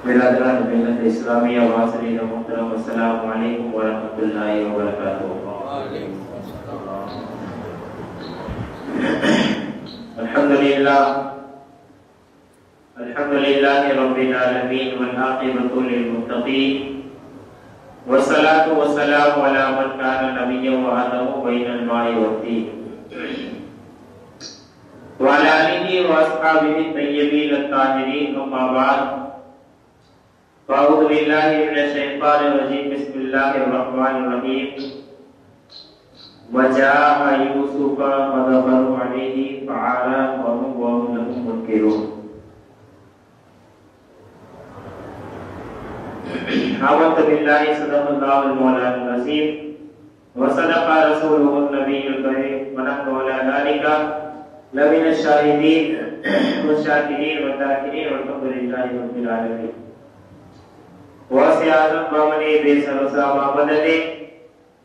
برادران ملت اسلامیہ واصلین محترم السلام علیکم ورحمۃ اللہ وبرکاتہ۔ الحمدللہ رب العالمین والعاقبۃ للمتقین والصلاة والسلام علی من کان نبیا وآدم بین الماء والطین وعلی آلہ واصحابہ الطیبین الطاہرین، اما بعد فاعوذ باللہ من الشیطان الرجیم، بسم اللہ الرحمن الرحیم۔ وجاء یوسف فدخلوا علیہ فعارضهم وهم له منکرون۔ آمنت باللہ صدق اللہ المولانا العظیم وصدق رسولہ النبی الکریم ونحن علی ذلک لمن الشاہدین والشاکرین والذاکرین والحمد للہ رب العالمین۔ واسع اعظم بامنے بے سر و ساما مددے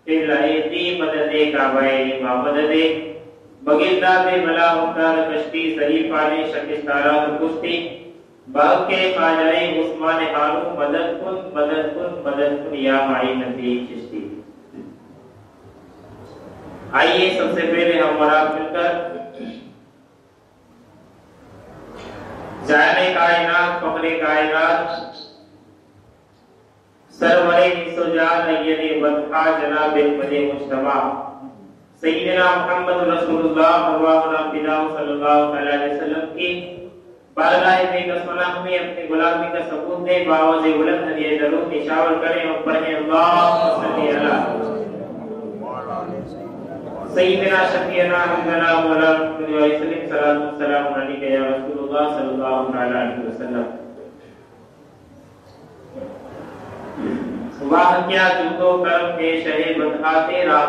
فلعیقی مددے کعبۂ ما مددے بگرداد ملا مختار کشتی صحیح پانے شکستارات کشتی باغ کے خواجہ عثمان ہارون مدد کن مدد کن مدد کن یا معین نبی چشتی۔ آئیے سب سے پہلے ہم اور آپ مل کر جانے کائنات فخر کائنات سرور سجاد اید بدخا جناب احمد مجتبی سیدنا محمد رسول اللہ ارواحنا فداء صلی اللہ علیہ وسلم کی بارگاہ میں قسمنا ہمیں اپنی غلامی کا ثبوت دے، باوز بلند ہدیہ درود نشاور کریں اور پڑھیں اللہم صلی علی سیدنا شفیعنا حمدنا مولا محمد علیہ وسلم صلاۃ والسلام علیکہ یا رسول اللہ صلی اللہ علیہ وسلم۔ واہ کیا جود و کرم ہے شہ بدخا تیرا،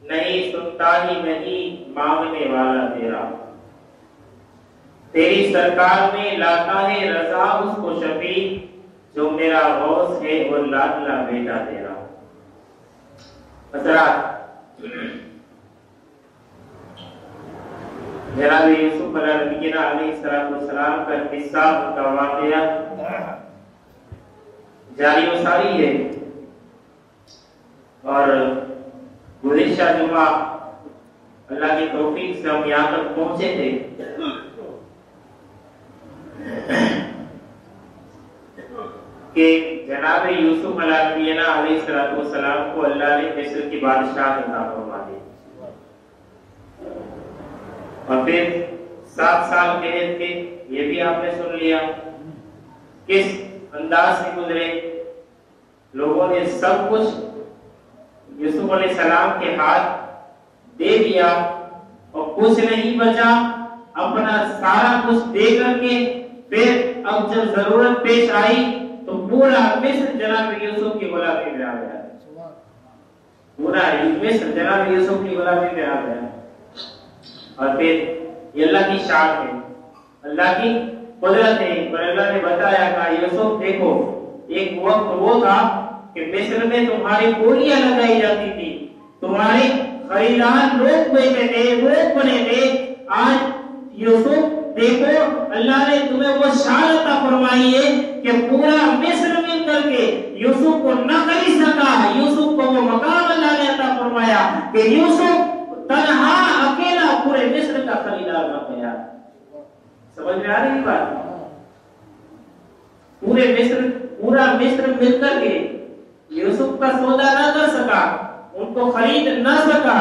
نہیں سنتا ہی نہیں مانگنے والا تیرا، تیری سرکار میں لاتا ہے رضا اس کو شفیع، جو میرا غوث ہے اور لاڈلا بیٹا تیرا۔ حضرات، جناب یوسف علیہ السلام کا قصہ کا واقعہ جاری و ساری ہے، اور گزشتہ جمعہ اللہ کی توفیق سے ہم یہاں تک پہنچے تھے کہ جناب یوسف علیہ السلام کو اللہ نے مصر کی بادشاہ عطا فرما دی، اور پھر 7 سال قید کے، یہ بھی آپ نے سن لیا کس انداز سے گزرے۔ لوگوں نے سب کچھ یوسف علیہ السلام کے ہاتھ دے دیا اور کچھ نہیں بچا، اپنا سارا کچھ دے کر کے پھر اب جب ضرورت پیش آئی تو پورا مصر جناب یوسف کی غلامی میں آ گیا، پورا مصر جناب یوسف کی غلامی میں آ گیا۔ اور پھر یہ اللہ کی شان ہے، اللہ کی قدرت ہے، پر اللہ نے بتایا کہ یوسف دیکھو ایک وقت وہ تھا کہ مصر میں تمہاری پوریاں لگائی جاتی تھی، تمہارے خریدار لوگ بیٹھے تھے، لوگ بنے تھے، آج یوسف دیکھو اللہ نے تمہیں وہ شان عطا فرمائی ہے کہ پورا مصر مل کر کے یوسف کو نہ خرید سکا، یوسف کو وہ مقام اللہ نے عطا فرمایا کہ یوسف تنہا اکیلا پورے مصر کا خریدار بن گیا۔ سمجھ میں آ رہی بات؟ پورا مصر مل کر کے یوسف کا سودا نہ کر سکا، ان کو خرید نہ سکا،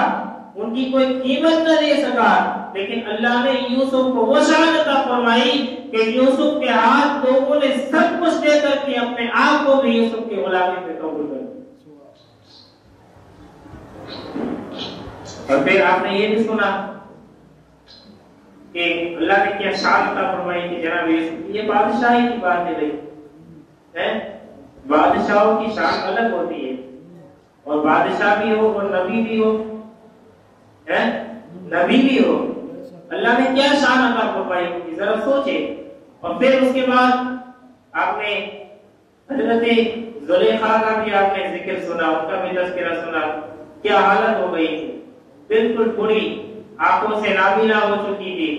ان کی کوئی قیمت نہ دے سکا، لیکن اللہ نے یوسف کو وہ شان عطا فرمائی کہ یوسف کے ہاتھ لوگوں نے سب کچھ دے کر کے اپنے آپ کو بھی یوسف کی غلامی میں قبول کر لیا۔ اور پھر آپ نے یہ بھی سنا کہ اللہ نے کیا شان عطا فرمائی کہ جناب یوسف، یہ بادشاہی کی بات ہے بھائی، بادشاہوں کی شان الگ ہوتی ہے، اور بادشاہ بھی ہو اور نبی بھی ہو، نبی بھی ہو، اللہ نے کیا شان عطا فرمائی ہوگی ذرا سوچے۔ اور پھر اس کے بعد آپ نے حضرت زلیخا کا بھی آپ نے ذکر سنا، ان کا بھی تذکرہ سنا، کیا حالت ہو گئی تھی، بالکل بری، آنکھوں سے نابینا ہو چکی تھی،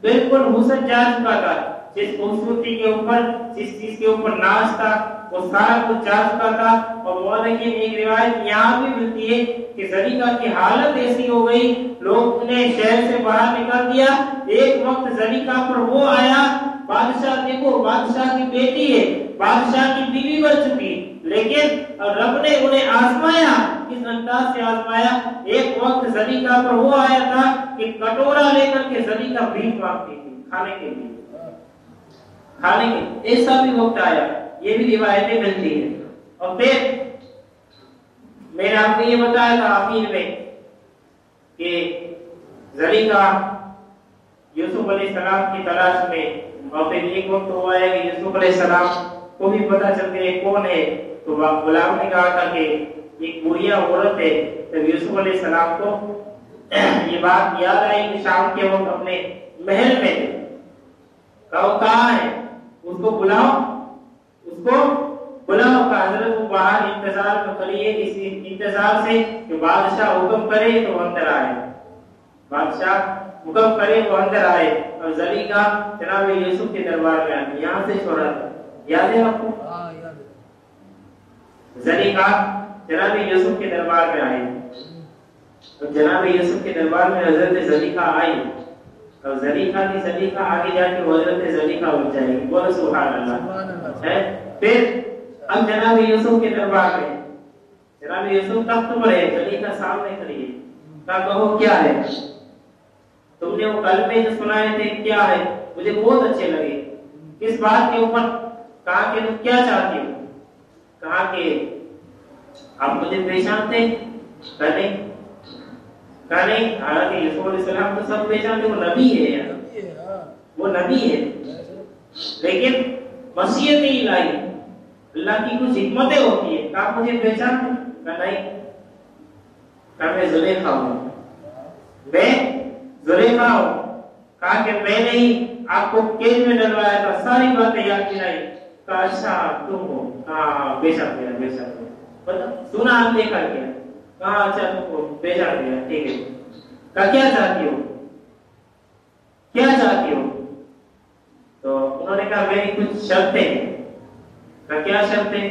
بالکل حسن جا چکا تھا، जिस खूबसूरती के ऊपर, जिस चीज के ऊपर नाज था, वो सारा कुछ जा चुका था। और मौला की एक रिवायत यहाँ भी मिलती है कि जलीका की हालत ऐसी हो गई, लोग उन्हें शहर से बाहर निकाल दिया। एक वक्त जलीका पर वो आया, बादशाह देखो, बादशाह की बेटी है, बादशाह की बीवी बन चुकी, लेकिन रब ने उन्हें आजमाया। किस अंदाज से आजमाया? एक वक्त जलीका पर वो आया था कि कटोरा लेकर के जलीका भीख मांगती थी खाने के लिए, खाने के। ऐसा भी वक्त आया, ये भी रिवायतें मिलती है। और फिर मैंने आपको ये बताया था आखिर में कि जलीका यूसुफ अलैहिस्सलाम की तलाश में, और फिर एक वक्त हुआ है कि यूसुफ अलैहिस्सलाम को भी पता चल गया कौन है। तो गुलाम ने कहा था कि एक बुढ़िया औरत है। तो यूसुफ अलैहिस्सलाम को ये बात याद आई कि शाम के वक्त अपने महल में कहो कहाँ है, उसको बुलाओ, उसको बुलाओ। का हजरत वो बाहर इंतजार में खड़ी है, इसी इंतजार से कि बादशाह हुक्म करे तो अंदर आए, बादशाह हुक्म करे वो अंदर आए। और जलीका जनाब यूसुफ के दरबार में आए। यहाँ से छोड़ा था, याद है आपको? याद है। जलीका जनाब यूसुफ के दरबार में आई। तो जनाब यूसुफ के दरबार में हजरत जलीका आई, और जलीका आगे जाके हजरत जलीका बन जाएगी। बोलो सुभान अल्लाह। है फिर अब जनाब यूसुफ के दरबार में, जनाब यूसुफ तख्त पर है, जलीका सामने खड़ी है। कहो क्या है, तुमने वो कलमे जो सुनाए थे क्या है, मुझे बहुत अच्छे लगे। किस बात के ऊपर? कहा कि तुम क्या चाहती हो? कहा कि आप मुझे पहचानते? कहा नहीं। हालांकि यूसुफ अलैहिस्सलाम तो सब पहचानते, वो नबी है यार, वो नबी है, लेकिन मसीहत ही लाई, अल्लाह की कुछ हिकमतें होती है। कहा मुझे पहचानते? कहा नहीं। कहा मैं जुलेखा हूँ, मैं जुलेखा हूँ। कहा कि मैंने ही आपको केज में डलवाया था, सारी बातें याद दिलाई। कहा अच्छा तुम हो? हाँ बेशक गया, बेशक गया, सुना आप देखा क्या? कहा अच्छा तुम हो, बेशक गया, ठीक है। कहा क्या चाहती हो, क्या चाहती हो? तो उन्होंने कहा मेरी कुछ शर्तें। कहा क्या शर्तें?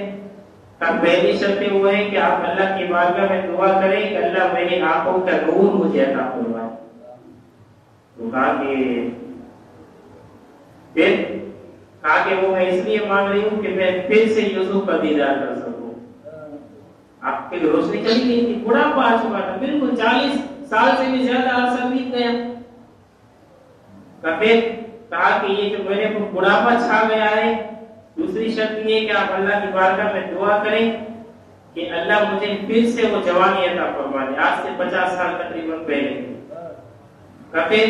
कहा पहली शर्तें वो है कि आप अल्लाह की बारगाह में दुआ करें कि अल्लाह मेरी आंखों का नूर मुझे अता फरमाए। तो कहा कि फिर कहा कि वो मैं इसलिए मांग रही हूँ कि मैं फिर से यूसुफ का दीदार कर सकूं। आपकी रोशनी चली गई थी, बुढ़ापा आ चुका था, बिल्कुल 40 साल से भी ज्यादा अरसा बीत गया। फिर कहा कि ये जो मेरे को बुढ़ापा छा गया है, दूसरी शर्त ये कि आप अल्लाह की बारगाह में दुआ करें कि अल्लाह मुझे फिर से वो जवानी अता फरमा दे, आज से 50 साल तकरीबन पहले। फिर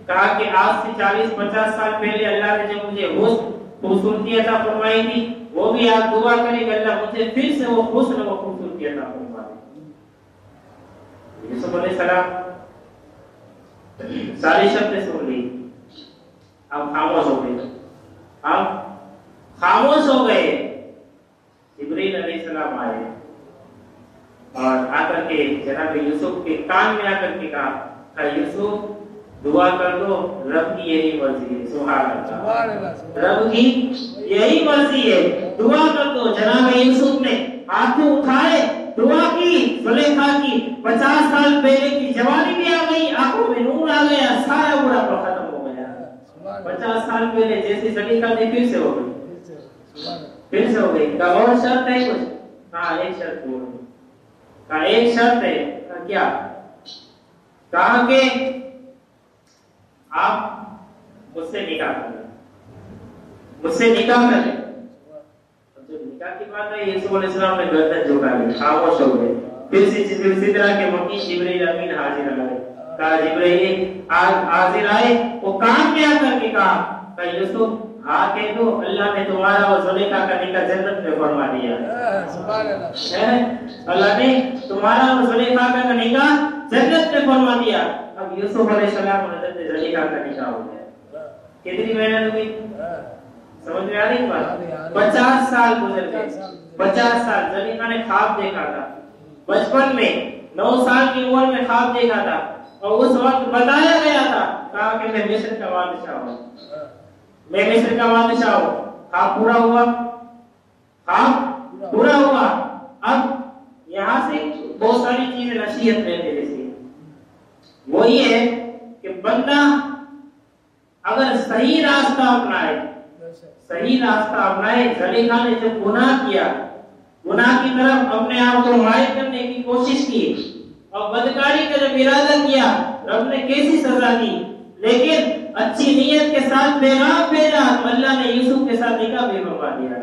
कहा कि आज से 40-50 साल पहले अल्लाह ने जो मुझे हुस्न खूबसूरती अता फरमाई थी, वो भी आप दुआ करें कि अल्लाह मुझे फिर से वो हुस्न वो खूबसूरती अता फरमा दे। यूसुफ अलैहिस्सलाम सारी शर्तें सुन ली, अब खामोश हो गए, अब खामोश हो गए। जिब्रील अलैहिस्सलाम आए और आकर के जनाब यूसुफ के कान में आकर के कहा यूसुफ दुआ कर दो, रब की यही मर्जी है। सुभान अल्लाह, रब की यही मर्जी है, दुआ कर दो। जनाब यूसुफ ने हाथ उठाए, दुआ की, जुलेखा की 50 साल पहले की जवानी भी आ गई, आंखों में नूर आ गया, सारा बुढ़ापा खत्म हो गया। 50 साल पहले जैसी जुलेखा थी फिर से हो गई, फिर से हो गई। का और शर्त है कुछ? हाँ एक शर्त बोलो। का एक शर्त है, का क्या? कहा कि आप मुझसे निकाह करें, मुझसे निकाह करें। जब निकाह की बात है, यूसुफ अलैहिस्सलाम ने गर्दन झुका ली, खामोश हो गए। फिर से सिदरा के मकीन जिब्रील अमीन हाजिर आए। कहा जिब्रील आज हाजिर आए, वो काम क्या करके कहा यूसुफ हाँ कह दो, अल्लाह ने तुम्हारा और जुलेखा का निकाह जन्नत में फरमा दिया। सुभान अल्लाह, अल्लाह ने तुम्हारा और जुलेखा का निकाह जन्नत में फरमा दिया। अब यूसुफ अलैहिस्सलाम और हज़रत जुलेखा का निकाह हो गया। कितनी मेहनत हुई, समझ में आ रही बात? 50 साल गुजर गए, 50 साल। जुलेखा ने ख्वाब देखा था बचपन में, 9 साल की उम्र में ख्वाब देखा था, और उस वक्त बताया गया था, कहा कि मैं मिस्र का बादशाह हूँ, मैं मिस्र का बादशाह हूँ, ख्वाब पूरा हुआ, ख्वाब पूरा हुआ। अब यहाँ से बहुत सारी चीजें नसीहत लेते जैसे वही है कि बंदा अगर सही रास्ता अपनाए, सही रास्ता अपनाए। ज़लीखा ने जब गुनाह किया, गुनाह की तरफ अपने आप को माइल करने की कोशिश की और बदकारी का जब इरादा किया, रब ने कैसी सजा दी, लेकिन अच्छी नीयत के साथ पैगाम भेजा, अल्लाह ने यूसुफ के साथ निकाह भी करवा दिया।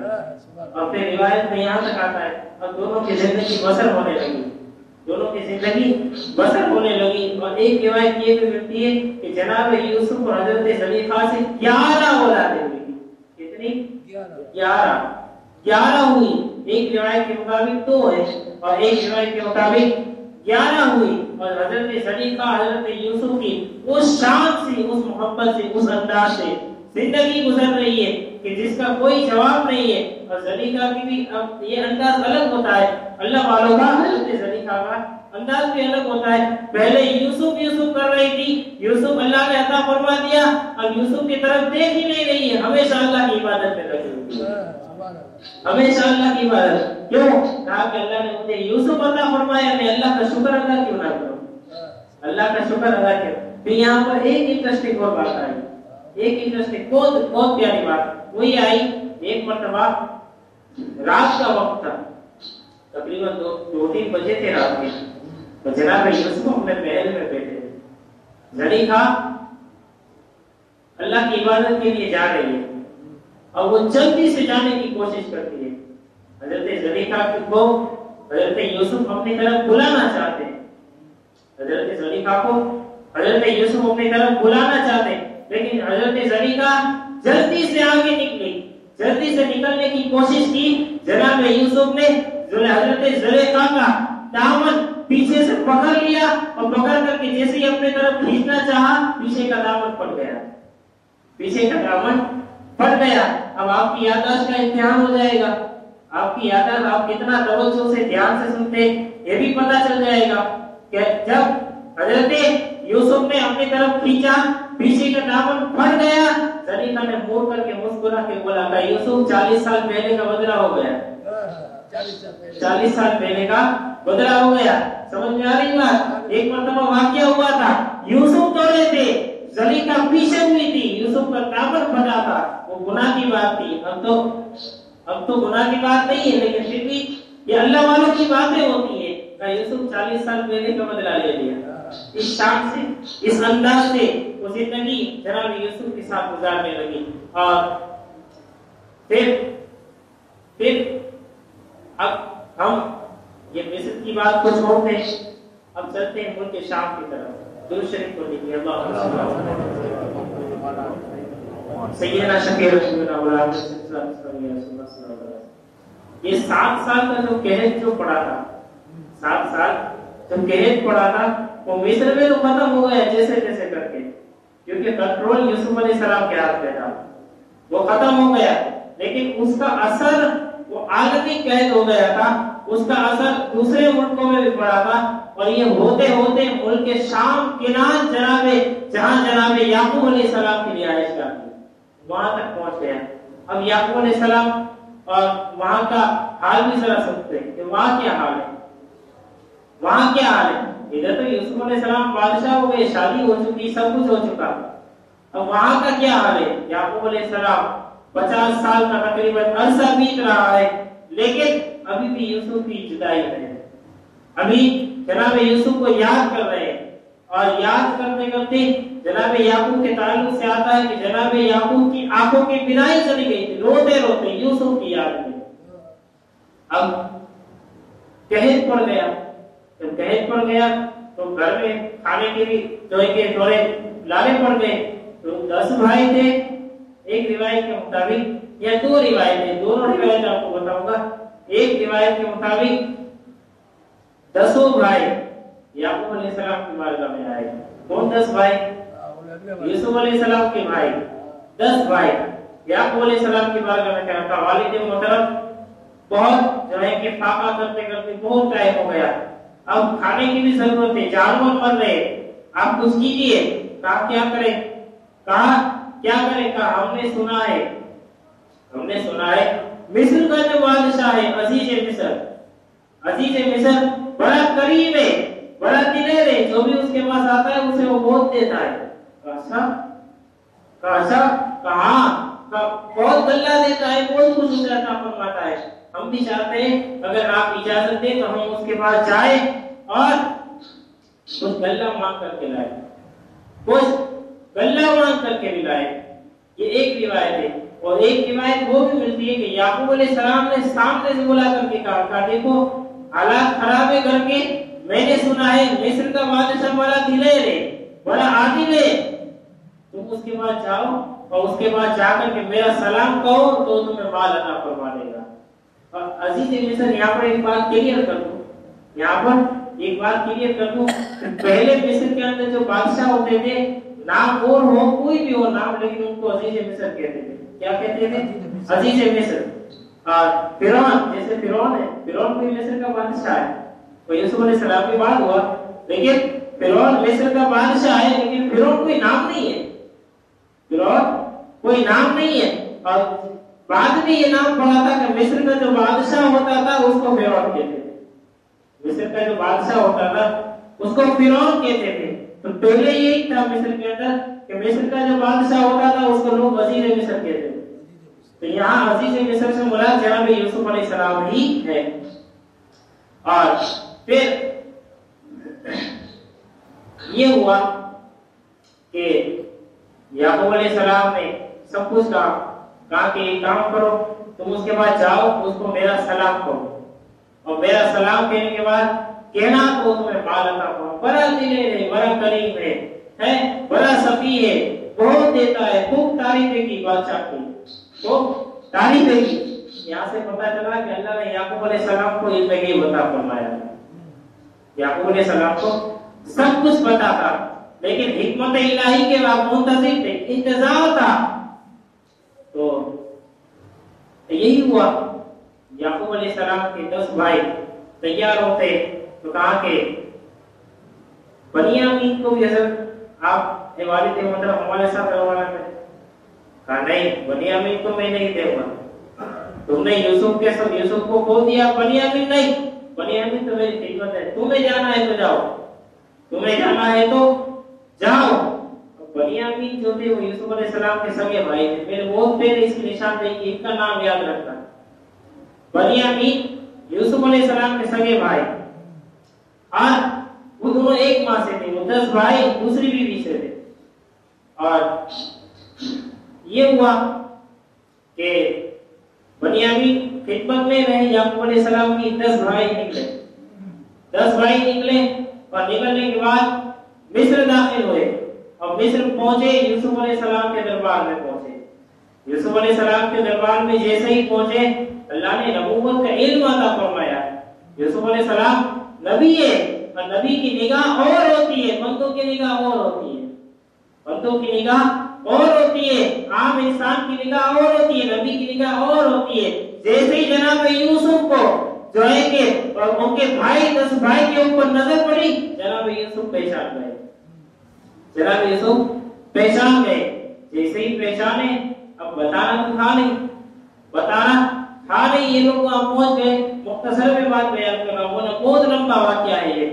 और फिर रिवायत में यहाँ तक आता है, और दोनों की जिंदगी बसर होने लगी, दोनों की जिंदगी बसर होने लगी। और एक रिवायत ये भी मिलती है कि जनाब यूसुफ और हजरत ज़लीखा से 11 औलादें हुई। कितनी? 11 हुई। एक रिवायत के मुताबिक 2 है और एक रिवायत के मुताबिक 11 हुई। और हजरत ज़लीखा हजरत यूसुफ की उस शान से, उस मोहब्बत से, उस अंदाज से जिंदगी गुजर रही है कि जिसका कोई जवाब नहीं है। और ज़लीखा की भी अब ये अंदाज अलग होता है, अल्लाह वालों का हजरत ज़लीखा का अंदाज भी अलग होता है। पहले यूसुफ कर रही थी, यूसुफ अल्लाह ने अता फरमा दिया, अब यूसुफ की तरफ देख ही नहीं रही है, हमेशा अल्लाह की इबादत में लगी हुई है, हमेशा अल्लाह की इबादत। क्यों? कहा कि अल्लाह ने मुझे यूसुफ अता फरमाया, मैं अल्लाह का शुक्र अदा क्यों ना करूं, अल्लाह का शुक्र अदा क्यों। फिर यहाँ पर एक इंटरेस्टिंग और बात आई, एक इंटरेस्टिंग बहुत प्यारी बात वही आई। एक मर्तबा रात का वक्त था, तकरीबन 2-3 बजे थे रात के, तो जनाब यूसुफ अपने महल में बैठे थे। ज़लीखा अल्लाह की इबादत के लिए जा रही है और वो जल्दी से जाने की कोशिश करती है। हजरत ज़लीखा को हजरत यूसुफ अपनी तरफ बुलाना चाहते हैं, हजरत ज़लीखा को हजरत यूसुफ अपनी तरफ बुलाना चाहते हैं, लेकिन हजरत ज़लीखा जल्दी से आगे निकली, जल्दी से निकलने की कोशिश की। जनाब यूसुफ ने हजरत ज़लीखा का दामन पीछे से पकड़ लिया और पकड़ करके जैसे ही अपने तरफ खींचना चाहा, पीछे का दामन फट गया, पीछे का दामन फट गया। अब आपकी याददाश्त का इम्तिहान हो जाएगा, आपकी याददाश्त आप कितना तवज्जो से ध्यान से सुनते ये भी पता चल जाएगा कि जब हजरत यूसुफ ने अपनी तरफ खींचा, पीछे का दामन फट गया। ज़लीखा ने मुड़ करके मुस्कुरा के बोला कि यूसुफ 40 साल पहले का बदला हो गया, 40 साल पहले का बदला हो गया। समझ में आ रही बात? एक मरतबा वाकया हुआ था, यूसुफ दौड़े थे, ज़लीखा पीछे हुई थी, यूसुफ का दामन फटा था, वो गुनाह की बात थी। अब तो गुनाह की बात नहीं है, लेकिन फिर भी ये अल्लाह वालों की बातें होती है। यूसुफ 40 साल पहले का बदला ले लिया। इस शान से, इस अंदाज से वो जिंदगी जनाब यूसुफ के साथ गुजारने लगी। और फिर अब हम ये मिस्र की बात को छोड़ते हैं, अब चलते हैं मुल्क शाम की तरफ। दुरूद शरीफ को लिखिए, अल्लाह सैयदना शफीर रसूलुल्लाह ये 7 साल का जो कहत जो पड़ा था, 7 साल जो कहत पड़ा था, वो मिस्र में तो खत्म हो गया जैसे तैसे करके, क्योंकि कंट्रोल यूसुफ अलैहिस्सलाम के हाथ में था, वो खत्म हो गया। लेकिन उसका असर वो आलमी कैद हो गया था, उसका असर दूसरे मुल्कों में भी पड़ा था। और ये होते होते मुल्क के शाम किनान जहां जनाब याकूब अलैहिस्सलाम की रिहाइश का वहां तक पहुंच गया। अब याकूब अलैहिस्सलाम और वहां का हाल भी जरा सुनते हैं कि वहां क्या हाल है, वहां क्या हाल है। इधर तो यूसुफ अलैहिस्सलाम बादशाह हो गए, शादी हो चुकी, सब कुछ हो चुका, अब वहां का क्या हाल है। याकूब अलैहिस्सलाम 50 साल का तकरीबन अरसा बीत रहा है, लेकिन अभी भी यूसुफ की जुदाई है। अभी जनाब यूसुफ को याद कर रहे हैं, और याद करते करते जनाब याकूब के ताल्लुक से आता है कि जनाब याकूब की आंखों की बिनाई चली गई थी, रोते रोते यूसुफ की याद में। अब कहत पड़ गया, जब कहत पड़ गया तो घर में खाने के भी जो है थोड़े लाले पड़ गए। तो 10 भाई थे, एक रिवायत के मुताबिक, या 2 रिवायतें, दोनों रिवायत आपको बताऊंगा। एक रिवायत के मुताबिक 10 भाई याकूब अलैहिस्सलाम की बारगाह में आए। कौन 10 भाई? यूसुफ अलैहिस्सलाम के भाई 10 भाई याकूब अलैहिस्सलाम की बारगाह में क्या था। वालिद मोहतरम बहुत जो है कि फाका करते करते बहुत टाइम हो गया, अब खाने की भी जरूरत है, जानवर मर रहे, आप कुछ कीजिए। कहा क्या करें? कहा کیا کرے؟ کہا ہم نے سنا ہے مصر کا جو بادشاہ ہے عزیز مصر بڑا کریم ہے، بڑا دلیر ہے، جو بھی اس کے پاس آتا ہے اسے وہ بہت دیتا ہے۔ کہا بہت گلہ دیتا ہے، بہت کچھ اسے عطا فرماتا ہے۔ ہم بھی چاہتے ہیں اگر آپ اجازت دیں تو ہم اس کے پاس جائیں اور کچھ گلہ مانگ کر کے لائیں، بھی لائیں۔ یہ ایک روایت ہے، اور ایک روایت وہ بھی ملتی ہے کہ یعقوب علیہ السلام نے سامنے سے بلا کر کے کہا دیکھو حالات خراب ہے گھر کے، میں نے سنا ہے مصر کا بادشاہ بڑا دلیر ہے، بڑا عادل ہے، تم اس کے بعد جاؤ اور اس کے بعد جا کر کے میرا سلام کہو تو تمہیں مال عطا فرما دے گا۔ اور عزیز مصر یہاں پر ایک بات کلیئر کر دوں، پہلے مصر کے اندر جو بادشاہ ہوتے تھے نام اور ہو کوئی بھی ہو نام، لیکن ان کو عزیز مصر کہتے تھے۔ کیا کہتے تھے؟ عزیز مصر۔ اور فرعون، جیسے فرعون ہے، فرعون بھی مصر کا بادشاہ ہے، تو یوسف علیہ السلام کے بعد ہوا، لیکن فرعون مصر کا بادشاہ ہے، لیکن فرعون کوئی نام نہیں ہے، اور بعد میں یہ نام پڑا تھا کہ مصر کا جو بادشاہ ہوتا تھا اس کو فرعون کہتے تھے، مصر کا جو بادشاہ ہوتا تھا اس کو فرعون کہتے تھے۔ تو پہلے یہی تھا مصر کے اندر کہ مصر کا جو بادشاہ ہوتا تھا اس کو لوگ وزیر مصر کہتے تھے۔ تو یہاں عزیز مصر سے مراد جناب یوسف علیہ السلام ہی ہے۔ اور پھر یہ ہوا کہ یعقوب علیہ السلام نے سب کچھ کہا کہ ایک کام کرو، تم اس کے بعد جاؤ اس کو میرا سلام کہو، اور میرا سلام کہنے کے بعد کہنا تو تمہیں مال عطا فرمائے، بڑا دلیر ہے، بڑا کریم ہے، بڑا سخی ہے، بہت دیتا ہے، خوب تعریفیں کی بادشاہ کی، خوب تعریفیں کی۔ یہاں سے پتہ چلا کہ اللہ نے یعقوب علیہ السلام کو علم غیب عطا فرمایا۔ یعقوب علیہ السلام کو سب کچھ پتا تھا، لیکن حکمت الہی کے بعد منتظر تھے، انتظار تھا۔ تو یہی ہوا، یعقوب علیہ السلام کے 10 بھائی تیار ہوتے تو کہا کہ بنیامین کو بھی حضرت آپ والد محترم ہمارے ساتھ روانا کریں۔ کہا نہیں، بنیامین کو میں نہیں دوں گا، تم نے یوسف کو کھو دیا، بنیامین نہیں، بنیامین تو میری خدمت ہے، تمہیں جانا ہے تو جاؤ، بنیامین جو تھے وہ یوسف علیہ السلام کے سگے بھائی تھے۔ میرے بہت پہلے اس کی نشان دیکھیے، ان کا نام یاد رکھنا، بنیامین یوسف علیہ السلام کے سگے بھائی، اور وہ دونوں ایک ماں سے تھے، وہ 10 بھائی دوسری بیوی سے تھے۔ اور یہ ہوا کہ بنیامین خدمت میں رہے، یعقوب علیہ السلام کی 10 بھائی نکلے، اور نکلنے کے بعد مصر داخل ہوئے، اور مصر پہنچے، یوسف علیہ السلام کے دربار میں پہنچے۔ یوسف علیہ السلام کے دربار میں جیسے ہی پہنچے، اللہ نے نبوت کا علم عطا فرمایا۔ یوسف علیہ السلام نبی ہے، اور نبی کی نگاہ اور ہوتی ہے، بندوں کی نگاہ اور ہوتی ہے، عام انسان کی نگاہ اور ہوتی ہے، نبی کی نگاہ اور ہوتی ہے۔ جیسے ہی جناب یوسف کو جو ہے کہ ان کے 10 بھائی کے اوپر نظر پڑی، جناب یوسف پہچان گئے۔ جیسے ہی پہچانے، اب بتانا تھا نہیں، یہ لوگ وہاں پہنچ گئے۔ مختصر میں بات بیان کر رہا ہوں، بہت لمبا واقعہ ہے یہ۔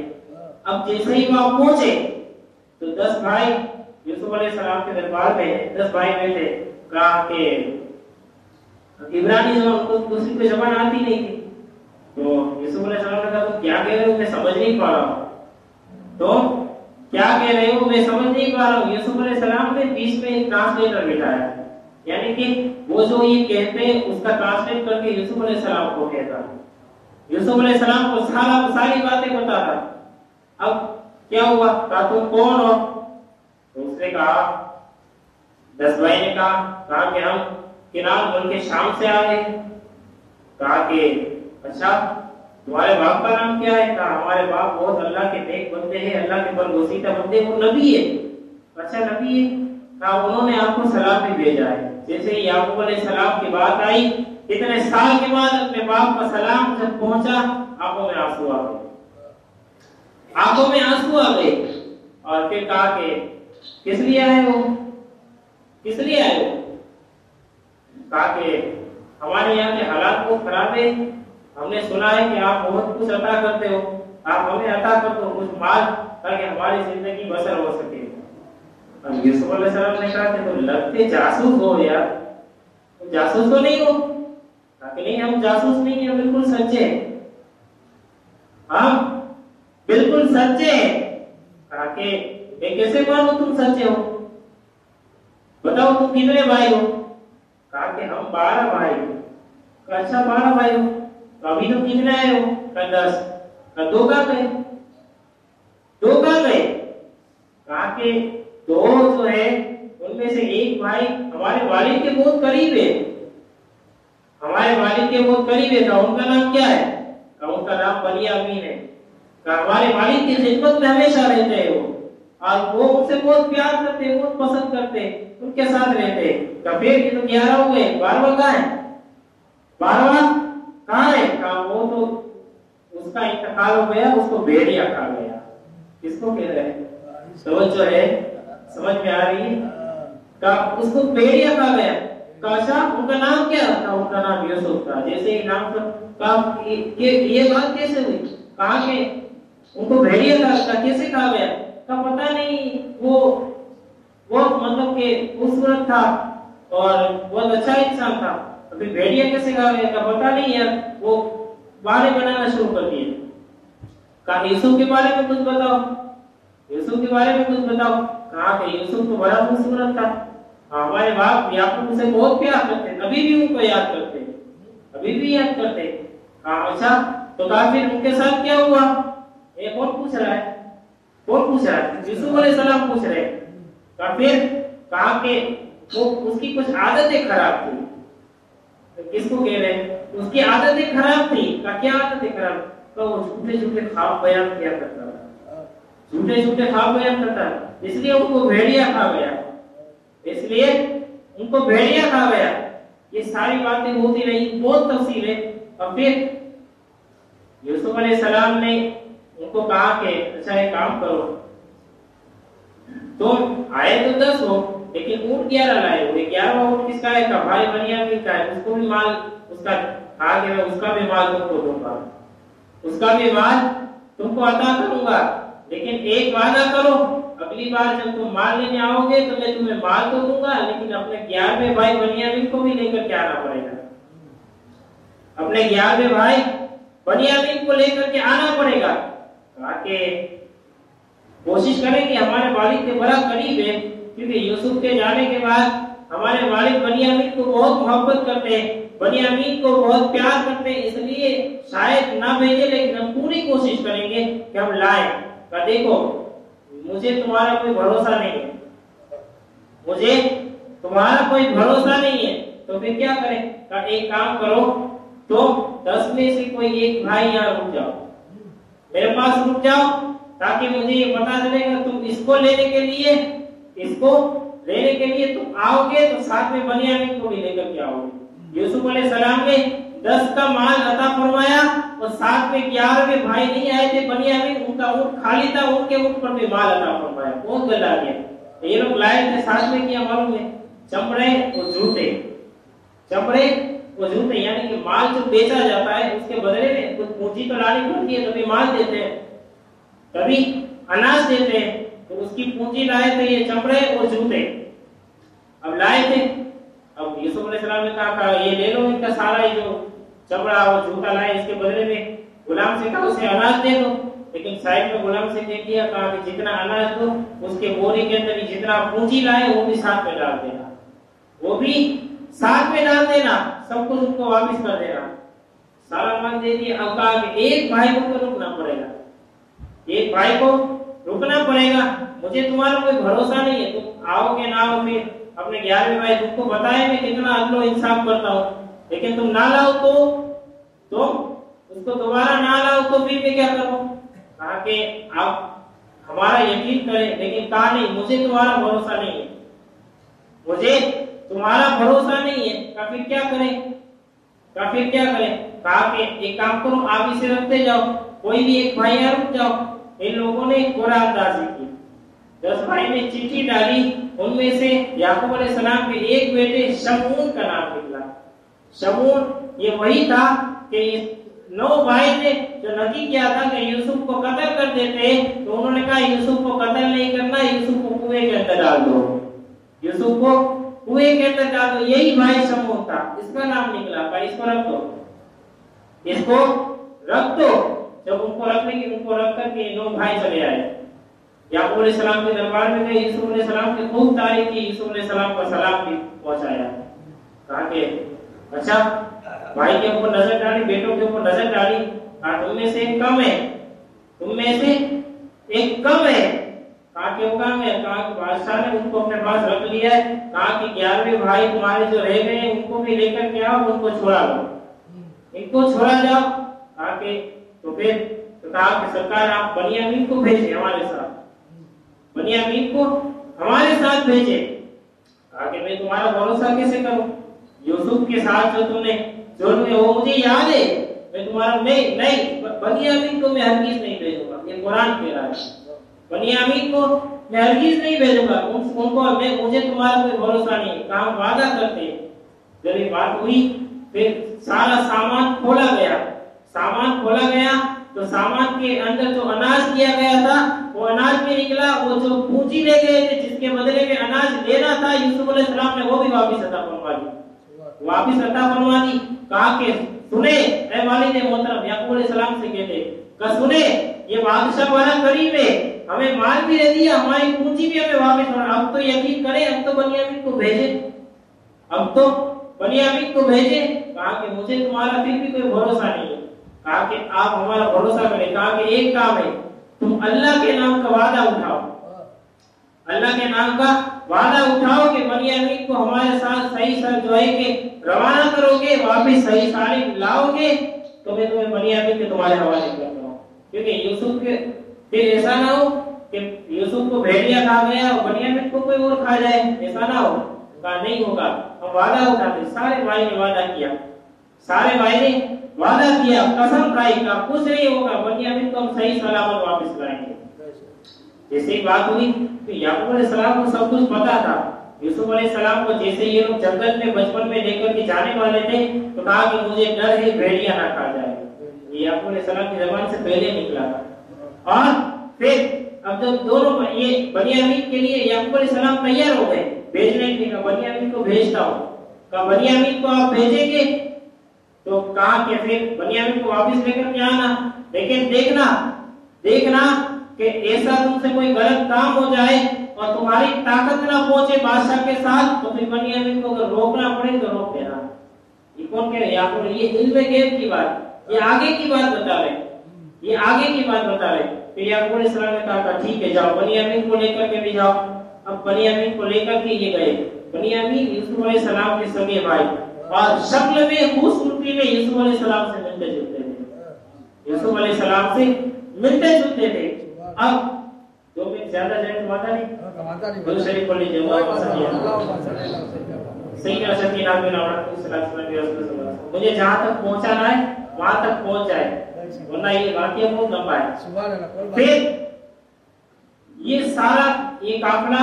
اب جیسے ہی وہاں پہنچے تو 10 بھائی یوسف علیہ السلام کے دربار میں 10 بھائی بیٹھے، کہا کہ عبرانی زبان کو دوسری کوئی زبان آتی نہیں تھی، تو یوسف علیہ السلام نے کہا تم کیا کہہ رہے ہو، میں سمجھ نہیں پا رہا ہوں، یوسف علیہ السلام نے بیچ میں ایک ٹرانسلیٹر بٹھایا، یعنی کہ وہ جو یہ کہتے ہیں اس کا ٹرانسلیٹ کر کے یوسف علیہ السلام کو کہتا، یوسف علیہ السلام کو ساری باتیں بتاتا۔ اب کیا ہوا؟ کہا تم کون ہو؟ تو اس نے کہا، 10 بھائی نے کہا کہ ہم کنان ملک شام سے آئے۔ کہا کہ اچھا، تمہارے باپ کا نام کیا ہے؟ کہا ہمارے باپ بہت اللہ کے نیک بندے ہیں، اللہ کے برگزیدہ بندے، وہ نبی ہے۔ اچھا نبی ہے؟ کہا انہوں نے آپ کو سلام بھی بھیجا ہے۔ جیسے ہی یعقوب علیہ السلام کی بات آئی، اتنے سال کے بعد اپنے باپ کا سلام جب پہنچا، آنکھوں میں آنسو آ گئے، اور پھر کہا کہ کس لیے آئے ہو؟ किस लिए आए हो? कहा कि हमारे यहाँ के हालात बहुत खराब है, हमने सुना है कि आप बहुत कुछ अता करते हो, आप हमें अता कर दो कुछ माल ताकि हमारी जिंदगी बसर हो सके। अब यूसुफ अलैहिस्सलाम ने कहा कि तो लगते जासूस हो यार, तो जासूस तो नहीं हो? कहा कि नहीं, हम जासूस नहीं है, बिल्कुल सच्चे हैं, हम बिल्कुल सच्चे हैं। कहा कि ये कैसे मानो तुम सच्चे हो, बताओ तुम कितने भाई हो? कहा कि हम 12 भाई हो। कहा अच्छा 12 भाई हो, तो अभी तो कितने आए हो? कहा 10। कहा 2 कहाँ गए? 2 कहाँ गए? कहा कि 2 जो है उनमें से एक भाई हमारे वालिद के बहुत करीब है, हमारे वालिद के बहुत करीब है। कहा उनका नाम क्या है? कहा उनका नाम बनियामीन है। कहा हमारे वालिद की खिदमत में हमेशा रहते हैं वो, और वो उनसे बहुत प्यार करते हैं, बहुत पसंद करते हैं, उनके साथ रहते हैं। कहा फिर ये तो 11 हो गए, 12वां कहाँ है? 12वां कहाँ है? कहा वो तो उसका इंतकाल हो गया, उसको भेड़िया खा गया। किसको कह रहे हैं? समझ जो है, समझ में आ रही है? कहा उसको भेड़िया खा गया। कहा अच्छा उनका नाम क्या था? उनका नाम यूसुफ था। जैसे ही नाम पर कहा ये बात कैसे हुई? कहा कि उनको भेड़िया का कैसे खा गया? का पता नहीं, वो मतलब कि खूबसूरत था और बहुत अच्छा इंसान था, अभी भेड़िया कैसे खा गया? का पता नहीं यार, वो बारे बनाना शुरू कर दिए। कहा यूसुफ के बारे में कुछ बताओ, यूसुफ के बारे में कुछ बताओ। कहा कि यूसुफ तो बड़ा खूबसूरत था, हमारे बाप याकूब उसे बहुत प्यार करते, अभी भी उनको याद करते, अभी भी याद करते। कहा अच्छा तो फिर उनके साथ क्या हुआ? एक और पूछ रहा है, कौन पूछ रहा है? यूसुफ अलैहिस्सलाम पूछ रहे हैं। फिर कहा कि वो उसकी कुछ आदतें खराब थी। तो किसको कह रहे हैं? उसकी आदतें खराब थी। का क्या आदतें खराब? तो वो झूठे झूठे ख्वाब बयान किया करता था, झूठे झूठे ख्वाब बयान करता, इसलिए उनको भेड़िया खा गया, इसलिए उनको भेड़िया खा गया। ये सारी बातें होती रही, बहुत तफसील है। और फिर यूसुफ अलैहिस्सलाम ने उनको कहा कि अच्छा एक काम करो, तुम आए तो 10 हो, लेकिन ऊंट 11 लाए हो। 11वां ऊंट किसका है? का भाई बनियामीन का है, उसको भी माल, उसका कहा कि मैं उसका भी माल तुमको दूंगा, उसका भी माल तुमको अता करूंगा, लेकिन एक वादा करो, अगली बार जब तुम माल लेने आओगे तो मैं तुम्हें माल तो दूंगा, लेकिन अपने 11वें भाई बनियामीन को भी लेकर के आना पड़ेगा, अपने 11वें भाई बनियामीन को लेकर के आना पड़ेगा। कहा कि कोशिश करें कि हमारे वालिद के बड़ा करीब है, क्योंकि यूसुफ के जाने के बाद हमारे वालिद बनियामीन को बहुत मोहब्बत करते हैं, बनियामीन को बहुत प्यार करते हैं, इसलिए शायद ना भेजे, लेकिन हम पूरी कोशिश करेंगे कि हम लाएं। का देखो मुझे तुम्हारा कोई भरोसा नहीं है, मुझे तुम्हारा कोई भरोसा नहीं है, तो फिर क्या करें? का एक काम करो, तो 10 में से कोई एक भाई यहाँ रुक जाओ, मेरे पास रुक जाओ, ताकि मुझे ये पता चलेगा तुम इसको लेने के लिए तुम आओगे तो साथ में बनियामीन को भी लेकर के आओगे। यूसुफ अलैहिस्सलाम ने 10 का माल अता फरमाया और साथ में 11वें भाई नहीं आए थे बनियामीन, उनका ऊंट खाली था, उनके ऊंट पर भी माल अता फरमाया, बहुत गला गया। ये लोग लाए थे साथ में, क्या मालूम है? चमड़े और जूते, चमड़े और जूते, यानी कि माल जो बेचा जाता है उसके बदले में कुछ पूंजी तो लानी पड़ती है, कभी माल देते हैं, कभी अनाज देते हैं, तो उसकी पूंजी लाए थे ये चमड़े और जूते। अब लाए थे, अब यूसुफ अलैहिस्सलाम ने कहा ये ले लो इनका सारा, ये जो चमड़ा और जूता लाए, इसके बदले में गुलाम से कहा उसे अनाज दे दो, लेकिन साइड में गुलाम से कह दिया, कहा कि जितना अनाज दो उसके बोरी के अंदर ही जितना पूंजी लाए वो भी साथ में डाल देना, वो भी साथ में डाल देना, सब कुछ उनको वापस कर देना, सारा माल दे दिया। अब कहा कि एक भाई को तो रुकना पड़ेगा, एक भाई को रुकना पड़ेगा, मुझे तुम्हारा कोई भरोसा नहीं है, तुम आओगे ना आओ, फिर अपने 11वें भाई तुमको बताए मैं कितना अदल इंसाफ करता हूँ, लेकिन तुम ना लाओ तो उसको दोबारा ना लाओ तो फिर मैं क्या करूं? कहा कि आप हमारा यकीन करें, लेकिन कहा नहीं मुझे तुम्हारा भरोसा नहीं है, मुझे तुम्हारा भरोसा नहीं है। कहा फिर क्या करें? कहा फिर क्या करें? कहा कि एक काम करो, आप इसे रखते जाओ, कोई भी एक भाई यहाँ रुक जाओ। इन लोगों ने गोरा अंदाजी की, 10 भाई ने चिट्ठी डाली, उनमें से याकूब अलैहिस्सलाम के एक बेटे शमून का नाम निकला। शमून ये वही था कि 9 भाई ने जो नक्की किया था कि यूसुफ को कत्ल कर देते, तो उन्होंने कहा यूसुफ को कत्ल नहीं करना, यूसुफ को कुएं के अंदर डाल दो, यूसुफ को कुएं के अंदर डाल दो। यही भाई शमून था, इसका नाम निकला। इसको रख दो, इसको रख दो। जब उनको रख कर के 9 भाई चले आए, याकूब अलैहिस्सलाम के दरबार में गए, यूसुफ अलैहिस्सलाम की खूब तारीफ की, यूसुफ अलैहिस्सलाम को सलाम भी पहुंचाया। कहा कि अच्छा भाई के ऊपर नजर डाली, बेटों के ऊपर नजर डाली, कहा तुम में से एक कम है, तुम में से एक कम है। कहा क्यों कम है? कहा कि बादशाह ने उनको अपने पास रख लिया है। कहा कि 11वें भाई तुम्हारे जो रह गए उनको भी लेकर के आओ, उनको छोड़ा लो, इनको छोड़ा जाओ। कहा कि तो फिर तो कहा कि सरकार आप बनियामीन को भेजे हमारे साथ, बनियामीन को हमारे साथ भेजे। कहा कि मैं तुम्हारा भरोसा कैसे करूं? यूसुफ के साथ जो तुमने वो मुझे याद है, मैं तुम्हारा नहीं बनियामीन को मैं हरगिज नहीं भेजूंगा। ये कुरान कह रहा है, बनियामीन को मैं हरगिज नहीं भेजूंगा, उनको मुझे तुम्हारा कोई भरोसा नहीं। कहा वादा करते। जब ये बात हुई फिर सारा सामान खोला गया, सामान खोला गया तो सामान के अंदर जो अनाज दिया गया था वो अनाज भी निकला, वो जो पूंजी ले गए थे जिसके बदले में अनाज लेना था यूसुफ अलैहिस्सलाम ने, वो भी वापस अता फरमा दी, वापस अता फरमा दी। कहा कि सुने ऐ वालिद मोहतरम, याकूब अलैहिस्सलाम से कहते का सुने ये बादशाह वाला करीब है, हमें माल भी दे दिया, हमारी पूंजी भी हमें वापस, अब तो यकीन करें, अब तो बनियामीन को भेजे, अब तो बनियामीन को भेजे। कहा कि मुझे तुम्हारा फिर भी कोई भरोसा नहीं है। कहा कि आप हमारा भरोसा करें। कहा कि एक काम है, तुम अल्लाह के नाम का वादा उठाओ, अल्लाह के नाम का वादा उठाओ कि बनियामीन को हमारे साथ सही सर जो है कि रवाना करोगे, वापस सही सालिम लाओगे, तो मैं तुम्हें बनियामीन के तुम्हारे हवाले करता हूँ। क्योंकि यूसुफ के फिर ऐसा ना हो कि यूसुफ को भेड़िया खा गया और बनियामीन को कोई और खा जाए, ऐसा ना हो। कहा नहीं होगा, हम वादा उठाते। सारे भाई ने वादा किया, सारे भाई ने वादा किया, कसम खाई, का कुछ नहीं होगा, बनियामीन को हम सही सलामत वापस लाएंगे। जैसे ही बात हुई तो याकूब अलैहिस्सलाम को सब कुछ पता था। यूसुफ अलैहिस्सलाम को जैसे ये लोग जंगल में बचपन में लेकर के जाने वाले थे तो कहा कि मुझे डर है भेड़िया ना खा जाए, ये याकूब अलैहिस्सलाम की ज़बान से पहले निकला था। और फिर अब जब दोनों ये बनियामीन के लिए याकूब अलैहिस्सलाम तैयार हो गए भेजने के लिए, बनियामीन को भेजता हूं, कहा बनियामीन को आप भेजेंगे? तो कहा कि फिर बनियामीन को वापस लेकर के आना, लेकिन देखना कि ऐसा तुमसे कोई गलत काम हो जाए और तुम्हारी ताकत ना पहुंचे बादशाह के साथ, तो फिर बनियामीन को अगर रोकना पड़े तो रोक देना। ये कौन कह रहे हैं? याकूब, ये इल्म गैब की बात, ये आगे की बात बता रहे, ये आगे की बात बता रहे। फिर याकूब अलैहिस्सलाम ने कहा ठीक है जाओ, बनियामीन को लेकर के भी जाओ। अब बनियामीन को लेकर के ये गए। बनियामीन यूसुफ अलैहिस्सलाम के सगे भाई और शक्ल में खूबसूरती में यूसुफ अलैहिस्सलाम से मिलते जुलते थे, यूसुफ अलैहिस्सलाम से मिलते जुलते थे। अब 2 मिनट ज्यादा जाए तो माता नहीं गुरु शरीफ बोल लीजिए मुझे जहाँ तक पहुँचाना है वहां तक पहुँच जाए, वरना ये वाक्य बहुत लंबा है। फिर ये सारा ये काफिला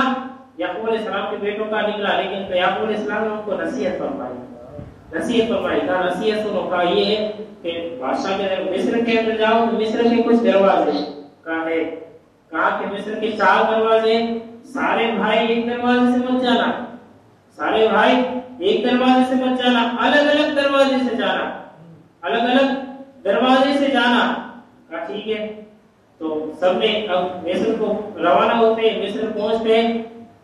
याकूब अलैहिस्सलाम के बेटों का निकला, लेकिन याकूब अलैहिस्सलाम ने उनको नसीहत फरमाई, कहा नसीहत सुनो। कहा ये है कि बादशाह के मिस्र के अंदर जाओ तो मिस्र के कुछ दरवाजे कहा कि मिस्र के 4 दरवाजे, सारे भाई एक दरवाजे से मत जाना, सारे भाई एक दरवाजे से मत जाना, अलग अलग दरवाजे से जाना, अलग अलग दरवाजे से जाना। कहा ठीक है। तो सबने अब मिस्र को रवाना होते, मिस्र पहुंचते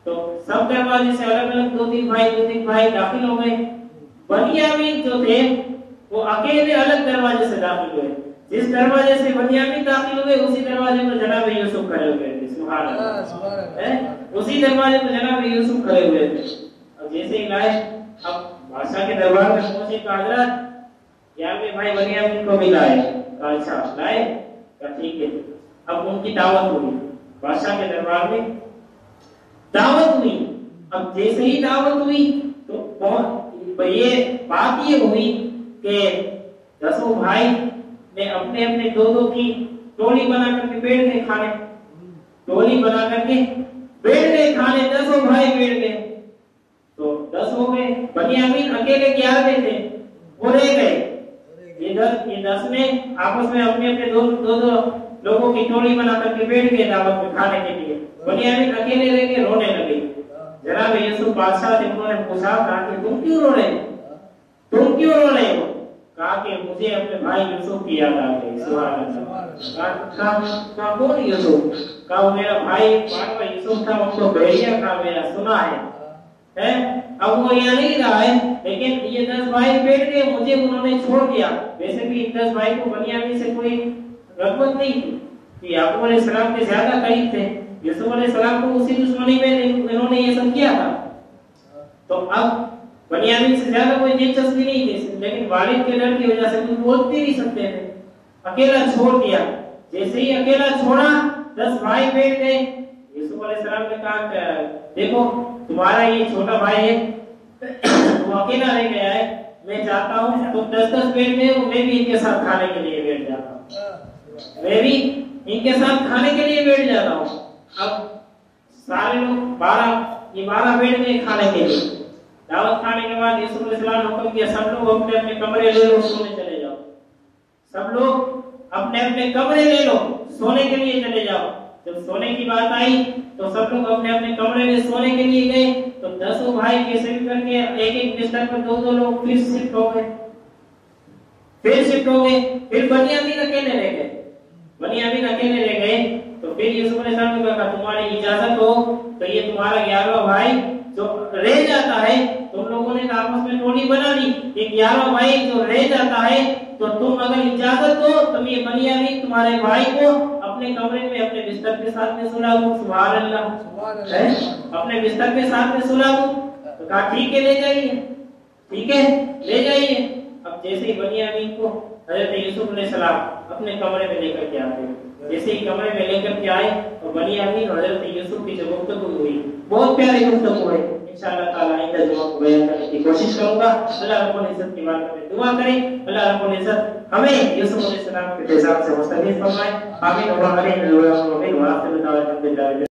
तो सब दरवाजे से अलग अलग 2-3 भाई दाखिल हो गए। बनियामीन जो थे वो अकेले अलग दरवाजे से दाखिल हुए। जिस दरवाजे से बनियामीन दाखिल हुए उसी दरवाजे पर जनाब यूसुफ खड़े हुए थे। सुभान अल्लाह, उसी दरवाजे पर जनाब यूसुफ खड़े हुए थे। अब जैसे ही लाए अब बादशाह के दरबार में पहुंचे, कहा हजरत यहाँ पे भाई बनियामीन को भी लाए। कहा अच्छा लाए, कहा ठीक है। अब उनकी दावत हुई, बादशाह के दरबार में दावत हुई। अब जैसे ही दावत हुई तो ये बात ये हुई कि 10 भाई ने अपने अपने 2-2 की टोली बना करके बैठ गए खाने, टोली बना करके बैठ गए खाने, 10 भाई बैठ गए, तो 10 हो गए। बनियामीन अकेले 11 थे, वो रह गए। ये 10 में आपस में अपने अपने दो लोगों की टोली बना करके बैठ गए दावत में खाने के लिए। बनियामीन अकेले रह गए, रोने लगे। जनाब यूसुफ बादशाह से उन्होंने पूछा, कहा कि तुम क्यों रो रहे हो, तुम क्यों रो रहे हो? कहा कि मुझे अपने भाई यूसुफ की याद आ गई। सुभान अल्लाह। कहा कौन यूसुफ? कहा वो मेरा भाई पांचवा यूसुफ था, उनको भेड़िया खा गया, सुना है? अब वो यहाँ नहीं रहा है, लेकिन ये 10 भाई बैठ गए, मुझे उन्होंने छोड़ दिया। वैसे भी इन 10 भाई को बनियामीन से कोई रगबत नहीं थी कि याकूब अलैहिस्सलाम के ज्यादा करीब थे। यूसुफ अलैहिस्सलाम को उसी दुश्मनी में इन्होंने ये सब किया था। तो अब बनियामीन से ज्यादा कोई दिलचस्पी नहीं थी, लेकिन वालिद के डर की वजह से कुछ बोल भी नहीं सकते थे, अकेला छोड़ दिया। जैसे ही अकेला छोड़ा, 10 भाई बैठ गए। यूसुफ अलैहिस्सलाम ने कहा, देखो तुम्हारा ये छोटा भाई है, वो अकेला रह गया है, मैं चाहता हूँ तो 10-10 बैठ गए, मैं भी इनके साथ खाने के लिए बैठ जाता हूँ, मैं भी इनके साथ खाने के लिए बैठ जाता हूँ। अब सारे लोग 12 बैठ गए खाने के लिए। दावत खाने के बाद यूसुफ अलैहिस्सलाम ने हुक्म किया, सब लोग अपने अपने कमरे ले लो, सोने चले जाओ। सब लोग अपने अपने कमरे ले लो, सोने के लिए चले जाओ। जब सोने की बात आई तो सब लोग अपने अपने कमरे में सोने के लिए गए। तो 10 भाई कैसे भी करके एक बिस्तर पर 2 लोग फिर शिफ्ट हो गए, फिर बनियामीन अकेले रह गए। तो फिर यूसुफ अलैहिस्सलाम ने कहा, तुम्हारी इजाजत हो तो ये तुम्हारा 11वां भाई जो रह जाता है, तुम लोगों ने आपस में टोली बना ली, ये 11वां भाई जो रह जाता है, तो तुम अगर इजाजत दो तो ये बनियामीन तुम्हारे भाई को अपने कमरे में अपने बिस्तर के साथ में सुला दूं। सुभान अल्लाह, अपने बिस्तर के साथ में सुला दूं। तो कहा ठीक है, ले जाइए, ठीक है ले जाइए। अब जैसे ही बनियामीन को हजरत यूसुफ अलैहिस्सलाम अपने कमरे में लेकर के आते, जैसे ही कमरे में लेकर के आए और बनियामीन और हजरत यूसुफ की जो गुफ्तगू हुई, बहुत प्यारी गुफ्तगू है। इंशाअल्लाह ताला आइंदा जुमा को बयान करने की कोशिश करूंगा। अल्लाह रब्बुल इज्जत की बात में दुआ करें, अल्लाह रब्बुल इज्जत हमें यूसुफ अलैहिस्सलाम के हिसाब से मुस्तफीद फरमाए। आमीन व आमीन व आमीन व आखिर दावा अल्हम्दुलिल्लाह।